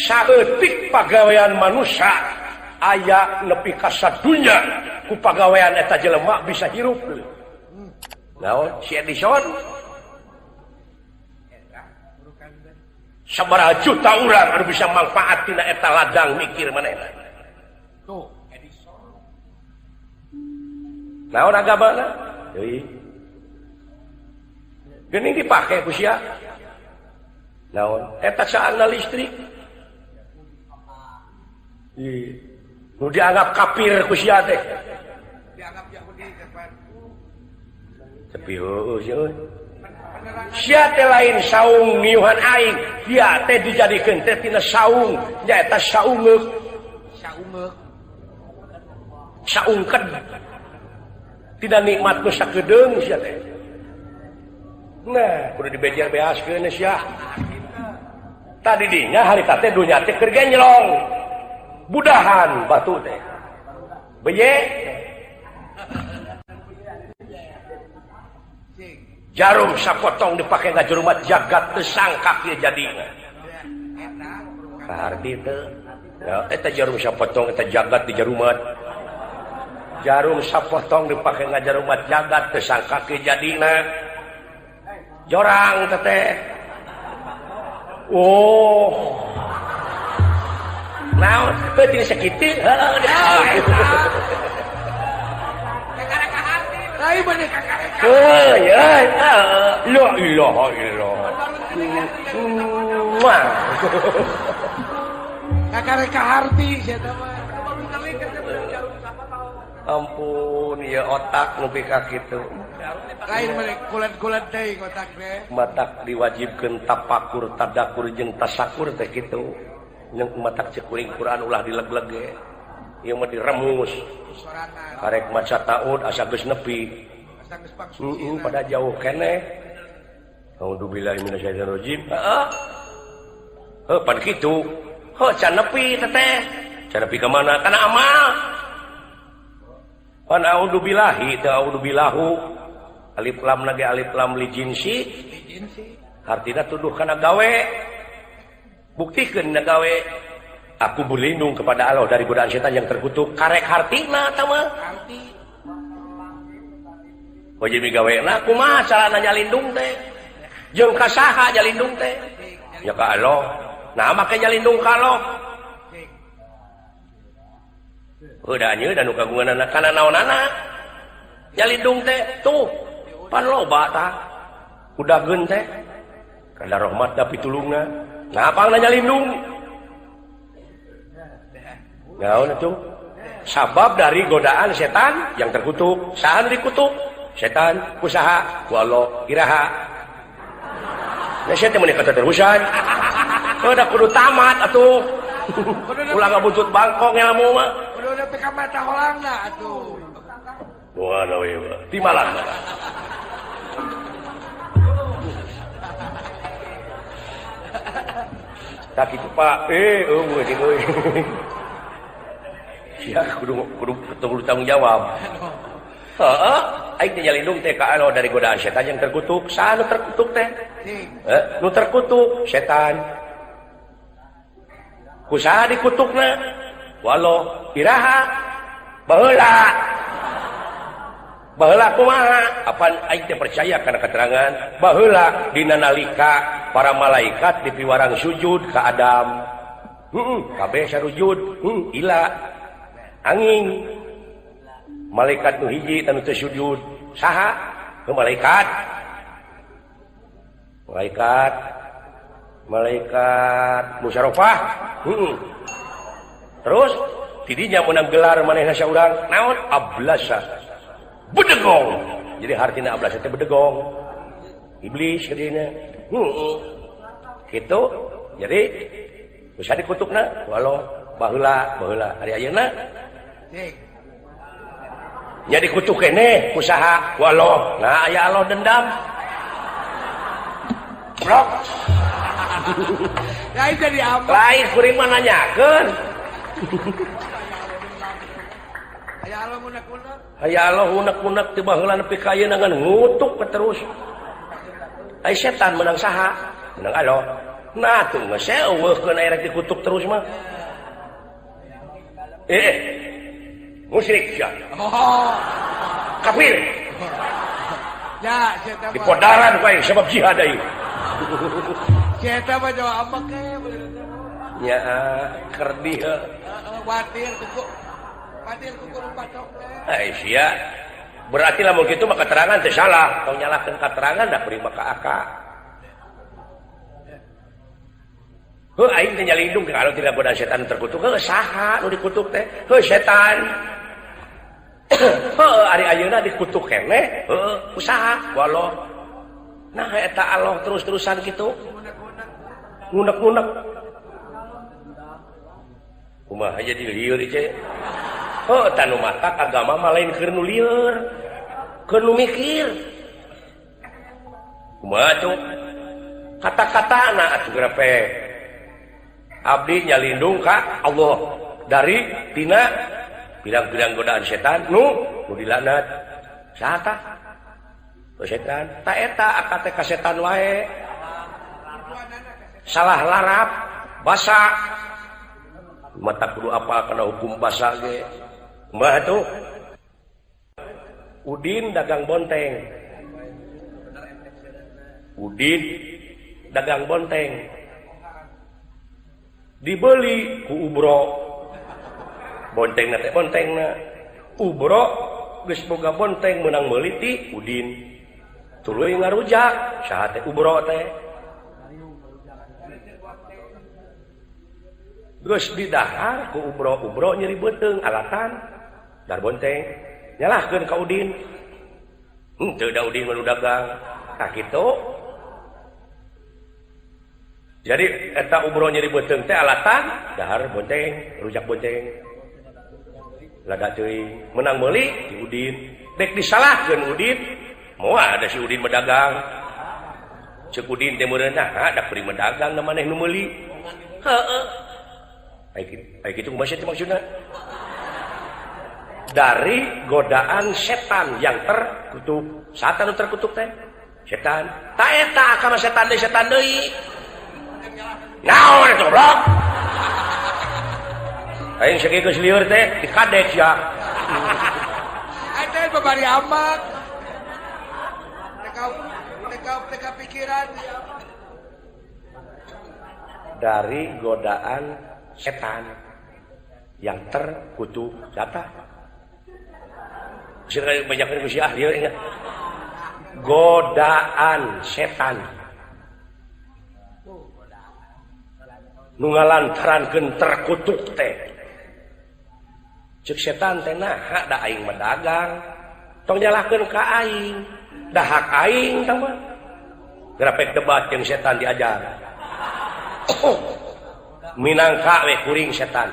saeutik pagawean manusia aya nepi ka sadunya ku pagawean eta jelema bisa hirup. Naon si Edison? Sabaraha juta urang anu bisa manfaat tina eta ladang mikir manehna. Tuh, Edison. Naon agamana? Deui. Geuning dipake ku sia. Naon? Eta saana listrik. Nu dianggap kafir ku sia teh. Dianggap Yahudi depan. Tapi heuh sia. Sia teh lain saung niuhan aing, dia teh dijadikeun teh tina saung, nyaeta saungeuk. Saungeuk. Saungkeun. Tidak nikmat nu sakedeung sia teh. Nah, kudu dibejer-beaskeun sia. Tadi dinya harita teh dunya teh keur genjlong. Budahan batu teh. Beye. Jarum sapotong dipake ngajurumat jagat teu sangka kieu jadina. Kaharti teu. Ya, eta jarum sapotong eta jagat di jarumat. Jarum sapotong dipake ngajurumat jagat teu sangka kieu jadina. Jorang teh. Oh. Naon teu sakitu? Heeh. Lain bener kakareka. Ya, la ilaha illallah. Kakareka harti sia teh mah. Ampun, ya otak nepi ka kitu. Lain bener kulet-kulet deui otak teh. Matak diwajibkeun tapakur, tadakur jeung tasakur teh kitu. Jeung matak cekuring Quran ulah dileg-leg ge. Ieu mah diremus. Karek maca taud asa geus nepi. Pada jauh keneh. A'udzubillahi minasyaitonir rajim. Heuh pan kitu. Heuh can nepi teh. Can nepi ka mana? Kana amal. Pan a'udzubillahi teu a'udzubillahu. Alif lam lagi alif lam li jinsi. Artina tuduh kana gawe. Buktikeun na gawe. Aku berlindung kepada Allah dari godaan setan yang terkutuk. Karek hartina eta mah. Harti. Wajib gaweana kumaha carana nyalindung teh? Jeung ka saha nyalindung teh? Ya ka Allah. Nah make nyalindung ka Allah. Udah nya dan nu kagunganna kana naonana? Nyalindung teh tuh. Pan loba tah. Udageun teh. Kana rahmat da pitulungna. Nah apangna nyalindung? Naon atuh? Sabab dari godaan setan yang terkutuk. Saha nu dikutuk? Setan, usaha, ku Allah, iraha. Nah, saya teh menikah terusan. Udah kudu tamat atuh. Ulah ngabutut bangkong ilmu mah. Udah nepi ka mata holangna atuh. Wah, we mah. Ti malang. Tak kitu Pak. Eueuh euy. Ya kudu tanggung jawab. Heeh, aing teh nyalindung teh ka Allah dari godaan setan yang terkutuk. Saha nu terkutuk teh? Nu terkutuk setan. Kusaha dikutukna? Wallah, iraha baheula. Baheula kumaha? Apan aing teh percaya kana keterangan baheula dina nalika para malaikat dipiwarang sujud ka Adam. Kabeh sarujud, ila angin. Malaikat nu hiji tanu teu sujud saha? Malaikat musyarafah. Terus tidinya meunang gelar manehna saurang naon? Ablasa. Bedegong. Jadi hartina ablasa teh bedegong. Iblis kadina. Kitu. Jadi bisa dikutukna walau baheula ari ayeuna. Jadi kutuk kene usaha walau nah aya Allah dendam blok lain jadi apa lain kuring mah nanyakeun aya Allah unek-unek ti baheula nepi ka ayeuna ngan ngutuk terus ai setan menang saha menang Allah nah tuh nggak seweh kena air dikutuk terus mah musyrik ya kafir ya di podaran kayak sebab jihad aing kita mah jauh apa kayak ya kerdi watir kuku patok sia berarti lamun kitu mah keterangan teh salah tong nyalahkeun keterangan dah beri maka aka aing teh nyalindung kalau tidak godaan setan terkutuk saha nu dikutuk teh setan ari ayeuna dikutuk keneh usaha walau nah eta Allah terus-terusan gitu ngunek-ngunek kumaha jadi lieur ieu tanu matak agama mah lain keur nu lieur keur nu mikir kumaha tuh kata-katana atuh grepe abdi nyalindung ka Allah dari tina bilang-bilang godaan setan nu dilaknat saha tah setan ta eta akate ka setan wae salah larap basa mata kudu apal kana hukum basa ge kumaha tuh Udin dagang bonteng dibeli ku Ubro bontengna teh bontengna Ubro geus boga bonteng meunang meuli ti Udin tuluy ngarujak saha teh Ubro teh geus didahar ku Ubro nyeri beuteung alatan dar bonteng nyalahkeun ka Udin teu da Udin mah dagang tah kitu jadi eta Ubro nyeri beuteung teh alatan dahar bonteng rujak bonteng lada teuing meunang meuli ti Udin dek disalahkeun Udin moal ada si Udin berdagang ceuk Udin teh meureun nah dak beri mendagang na maneh nu meuli heueuh aya kitu kumaha teh maksudna dari godaan setan yang terkutuk saat anu terkutuk teh setan ta eta kana setan deui naon eta goblok aing sakieu geus lieur teh dikadek ya eta babari amat teka pikiran dari godaan setan yang terkutuk jatah sira banyak ku si ahli ingat godaan setan nu ngalantarankeun terkutuk teh ceuk setan teh naha da aing mendagang tong nyalahkeun ka aing da hak aing tah mah grapek debat jeung setan diajar minangka we kuring setan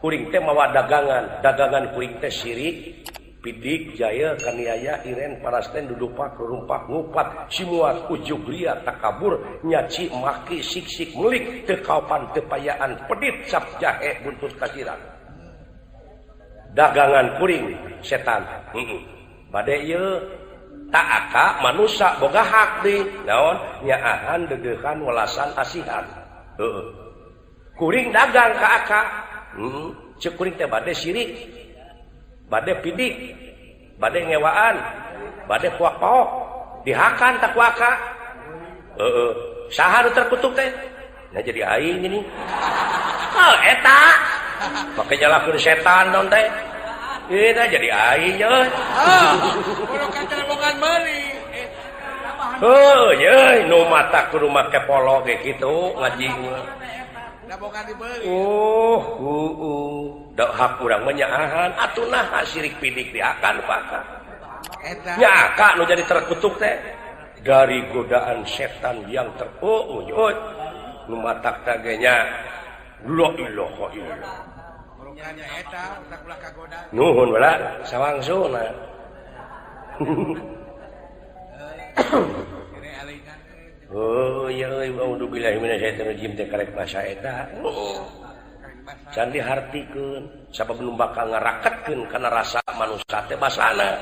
kuring teh mawa dagangan kuring teh sirik pidik jaya kaniaya iren parasten dudupak rurumpak ngupat simuat ujug ria takabur nyaci maki siksik melik teu kaopan teu payaan pedit cap jahe buntut kasiran dagangan kuring setan bade ieu tak aka manusia boga hak deui naon nyaahan degeuhan welasan asihan kuring dagang ka aka ceuk kuring teh bade sirik bade pidik bade ngewaan bade kuak paok dihakan tak kuaka saha nu terkutuk teh nah jadi aing ini eta make nyalahkeun setan naon teh eta jadi aing euy kudu kacelongan meuli yeuy nu mata kudu make polo ge kitu ngaji boga dibeli da hak urang mah nyaahan atuh naha sirik pidik diakan paka eta nya nu jadi terkutuk teh dari godaan setan yang nu matak teh nya la ilaha illallah nya eta utak ulah kagoda nuhun bala sawangsuna iya a'udzubillahi minasyaitonir rajim teh karek basa eta can dihartikeun sabab nu bakal ngaraketkeun kana rasa manusia teh basana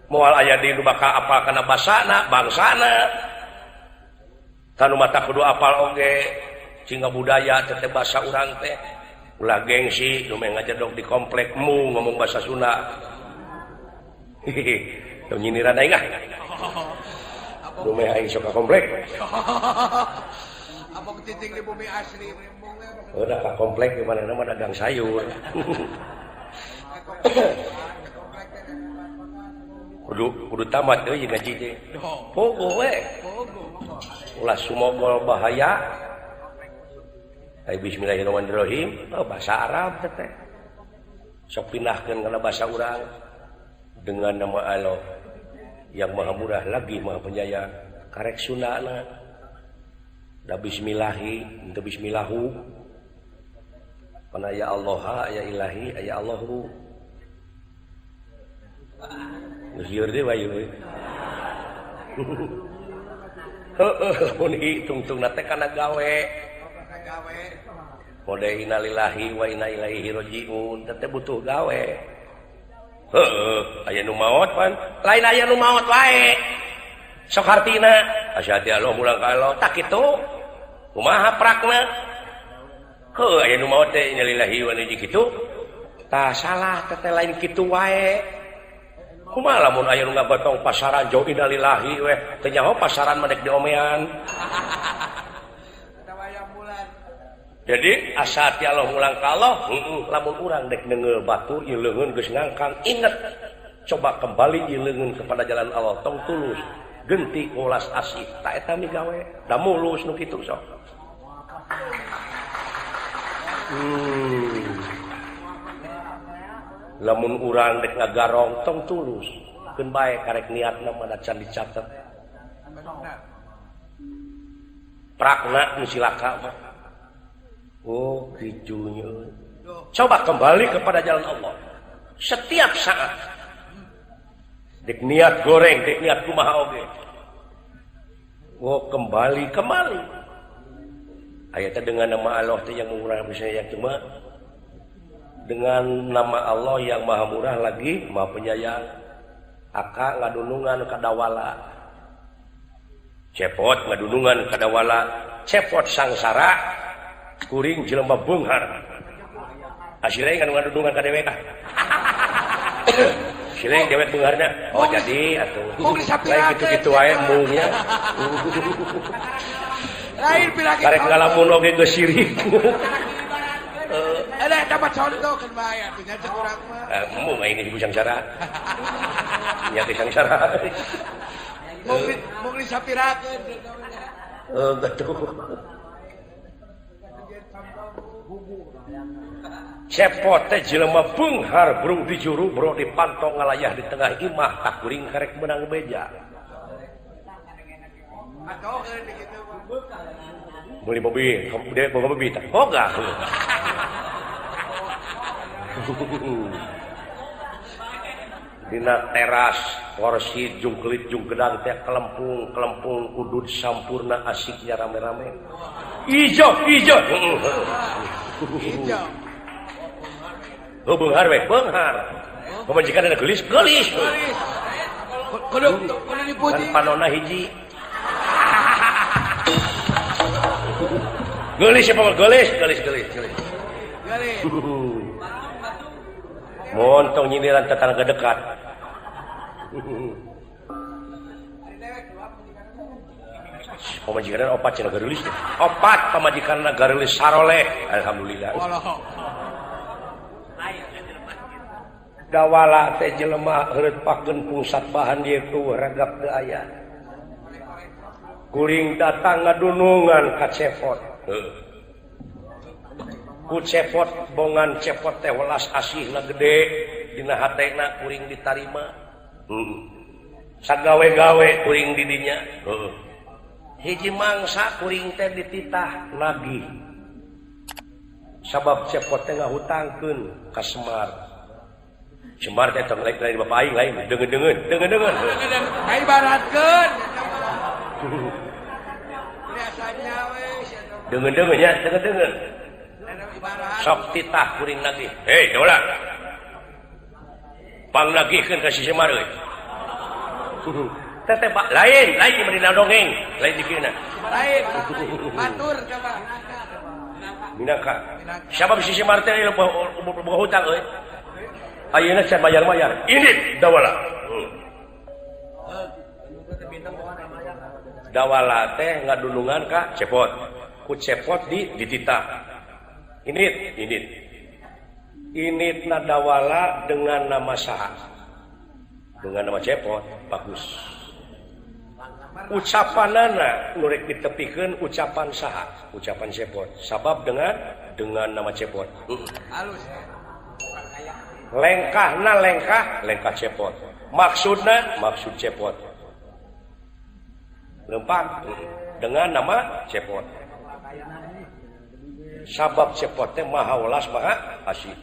moal aya di nu bakal apal kana basana bangsana tanu mata kudu apal oge sehingga budaya teh bahasa urang teh ulah gengsi nu meh ngajedog di komplekmu ngomong bahasa Sunda tuh nyindiran aing ah nu meh aing sok ka komplek apa titik di bumi asli udah ka komplek di mana nama dagang sayur kudu tamat euy ngaji teh pogo we ulah sumogol bahaya bismillahirrahmanirrahim bahasa Arab teh sok pindahkeun kana bahasa urang dengan nama Allah yang maha murah lagi maha penyayang karek Sundana da bismillahi teu bismillahu kana ya Allah ya ilahi ya Allahu geus deui wae we heueuh mun hitung-tungna teh kana gawe mode innalillahi wa inna ilaihi rajiun teh butuh gawe heueuh aya nu maot pan lain aya nu maot wae sok hartina asyhadu Allah mulang ka Allah tak kitu kumaha prakna heueuh aya nu maot teh innalillahi wa inna ilaihi kitu tah salah teh lain kitu wae kumaha lamun aya nu ngabotong pasaran jauh innalillahi we teh nyaho pasaran mah dek diomean jadi asa ti Allah mulang ka Allah lamun urang dek neungeul batur ieu leungeun geus ngangkang inget coba kembali ieu leungeun kepada jalan Allah tong tulus genti ulas asih tak eta migawe da mulus nu kitu sok lamun urang dek ngagarong tong tulus keun bae karek niatna mah can dicatet prakna nu silaka mah oh kicunya coba kembali kepada jalan Allah setiap saat dek niat goreng dek niat kumaha oge oh kembali ayatnya dengan nama Allah teh yang murah bisa yang cuma dengan nama Allah yang maha murah lagi maha penyayang aka ngadunungan kadawala cepot ngadunungan kadawala cepot sangsara kuring jelema beunghar asileng kan ngadudungan ka dewek sileng dewek beungharna oh jadi atuh lain kitu-kitu wae mungnya lain pirang karek ngalamun oge geus sirik ada dapat contoh kan bae atunya cek urang mah mung ini ibu sangsara nya di sangsara mung disapirakeun betul cepot teh jelema beunghar burung dijuru bro dipantong ngalayah di tengah imah tak kuring karek menang beja beli mobil dia bawa mobil tak boga dina teras porsi jungklit jung gedang teh kelempung udud sampurna asiknya rame-rame ijo oh beunghar we beunghar pamajikan ada gelis kudu dipuji kan panona hiji gelis apa gelis montong nyindiran tetangga dekat pamajikan opat cenah gelis opat pamajikan gelis saroleh alhamdulillah dawala teh jelema heureutpakeun pusat bahan dieu tuh ragap teu aya kuring datang ngadunungan ka cepot ku cepot bongan cepot teh welas asihna gede dina hatena kuring ditarima sagawe-gawe kuring di dinya hiji mangsa kuring teh dititah lagi sabab cepot teh ngahutangkeun ka Semar teh tong lain bapak aing lain dengeun. Ai baratkeun. Biasanya we dengeun nya, dengeun. Sok titah kuring lagi. Hei, dola. Panglagikeun ka si Semar euy. teteh Pak lain dina dongeng lain dikina lain matur coba Minangka siapa bisa si Martin ini boga hutang euy ayeuna can bayar-bayar ini dawala dawala teh ngadulungan ka cepot ku cepot dititah init na dawala dengan nama saha dengan nama cepot bagus ucapanana nurek ditepikeun ucapan saha ucapan cepot sabab dengan nama cepot halus lengkah cepot maksudna maksud cepot lempang dengan nama cepot sabab cepot teh maha welas maha asih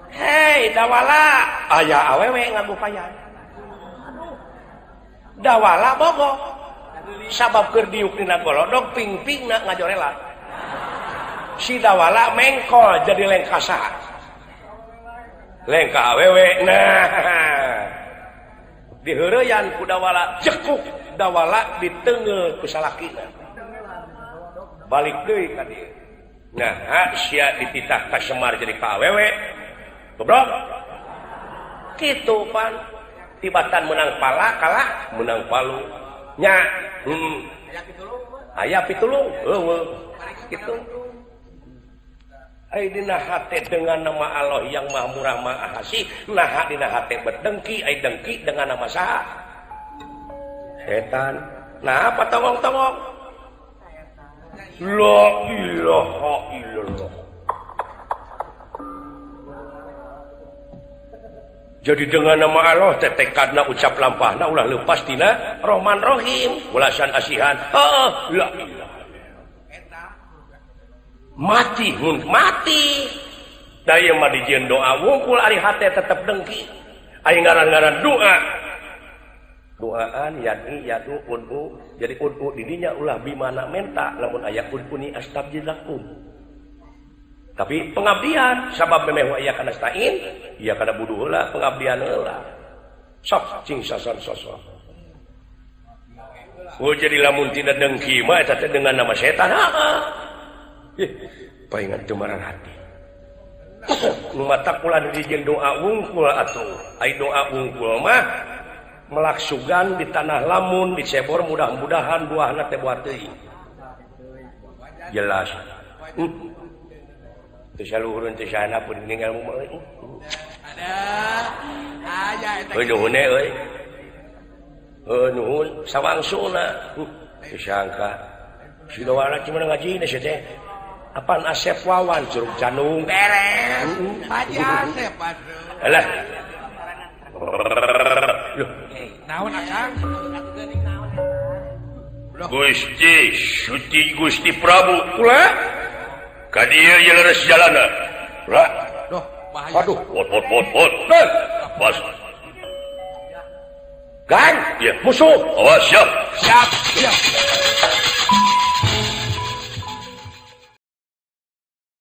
hei dawala aya awewe ngagupayan dawala bogo sabab keur diuk dina golodog ping-pingna ngajorelan si dawala mengkol jadi lengkah saha lengkah awewe nah diheureyan ku dawala cekuk dawala diteungel ku salakina balik deui ka dieu nah sia dititah ka Semar jadi ka awewe goblok kitu pan tibatan menang pala kalah menang palu nya aya pitulung eueuh kitu ai dina hate dengan nama Allah yang Maha Murah Maha Kasih nah dina hate berdengki ai dengki dengan nama saha setan nah apa tongong-tongong la ilaha illallah jadi dengan nama Allah tetekadna ucap lampahna ulah leupas tina Rahman Rahim walasan asihan la ilaha mati daya mah dijieun doa wungkul ari hate tetep dengki aya ngaran-ngaran doaan yadu ud'u jadi ud'u didinya ulah bimana menta lamun aya ud'uni astabjil lakum tapi pengabdian sabab memeh wa iyyaka nasta'in ieu kana budu heula pengabdian heula sok cing sasan sosok jadi lamun tidak dengki mah eta teh dengan nama setan paingan tumaran hati mata kula dijieun doa wungkul atuh ai doa wungkul mah melaksugan di tanah lamun dicebor mudah-mudahan buahna teh buah teuing jelas teu saluhureun teh sana pun ninggal mah ada aya eta nuhun euy nuhun sawangsuna teu sangka si dawala cuman ngaji nih teh apaan Asep Wawan Curug Canung beres aja Asep aduh alah naon akang Gusti Prabu kula ka dieu ye leres jalana lah doh bahaya aduh pot pas gang ya musuh awas siap